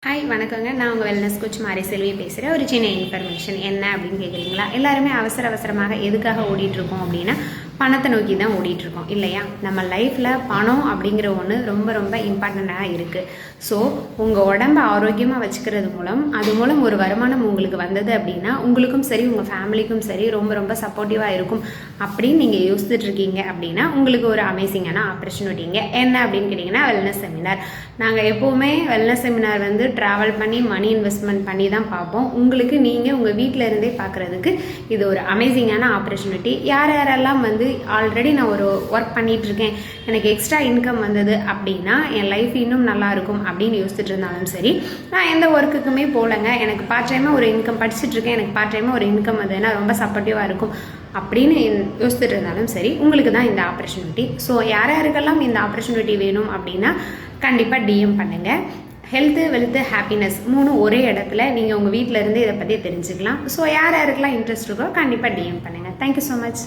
Hi வணக்கங்க. நான் உங்கள் வெல்னஸ் கோச் மாரி செல்வி பேசுகிறேன். ஒரு சின்ன இன்ஃபர்மேஷன் என்ன அப்படின்னு கேட்குறீங்களா? எல்லாருமே அவசரமாக எதுக்காக ஓடிட்டுருக்கோம் அப்படின்னா பணத்தை நோக்கி தான் ஓடிட்டுருக்கோம் இல்லையா? நம்ம லைஃப்பில் பணம் அப்படிங்கிற ஒன்று ரொம்ப ரொம்ப இம்பார்ட்டண்ட்டாக இருக்குது. ஸோ உங்கள் உடம்பை ஆரோக்கியமாக வச்சுக்கிறது மூலம் அது மூலம் ஒரு வருமானம் உங்களுக்கு வந்தது அப்படின்னா உங்களுக்கும் சரி உங்கள் ஃபேமிலிக்கும் சரி ரொம்ப ரொம்ப சப்போர்ட்டிவாக இருக்கும் அப்படின்னு நீங்கள் யோசிச்சுட்ருக்கீங்க அப்படின்னா உங்களுக்கு ஒரு அமேசிங்கான ஆப்பர்ச்சுனிட்டிங்க. என்ன அப்படின்னு கேட்டிங்கன்னா வெல்னஸ் செமினார். நாங்கள் எப்போவுமே வெல்னஸ் செமினார் ட்ராவல் பண்ணி மணி இன்வெஸ்ட்மெண்ட் பண்ணி தான் பார்ப்போம். உங்களுக்கு நீங்கள் உங்கள் வீட்டில் இருந்தே பார்க்குறதுக்கு இது ஒரு அமேசிங்கான ஆப்பர்ச்சுனிட்டி. யாரெல்லாம் ஆல்ரெடி நான் ஒரு ஒர்க் பண்ணிகிட்ருக்கேன், எனக்கு எக்ஸ்ட்ரா இன்கம் வந்தது அப்படின்னா என் லைஃப் இன்னும் நல்லாயிருக்கும் அப்படின்னு யோசிச்சுட்டு இருந்தாலும் சரி, நான் எந்த ஒர்க்குக்குமே போகலைங்க, எனக்கு பார்ட் டைமாக ஒரு இன்கம் படிச்சுட்ருக்கேன், எனக்கு பார்ட் டைமாக ஒரு இன்கம் வந்ததுன்னா ரொம்ப சப்போர்ட்டிவாக இருக்கும் அப்படின்னு யோசிச்சுட்டு இருந்தாலும் சரி, உங்களுக்கு தான் இந்த ஆப்பர்ச்சுனிட்டி. ஸோ யாருக்கெல்லாம் இந்த ஆப்பர்ச்சுனிட்டி வேணும் அப்படின்னா கண்டிப்பாக டிஎம் பண்ணுங்கள். ஹெல்த்து, வெல்த்து, ஹாப்பினஸ் 3 ஒரே இடத்துல நீங்கள் உங்கள் வீட்டில் இருந்து இதை பற்றி தெரிஞ்சுக்கலாம். ஸோ யாருக்கெல்லாம் இன்ட்ரெஸ்ட் இருக்கோ கண்டிப்பாக டிஎம் பண்ணுங்கள். Thank you so much.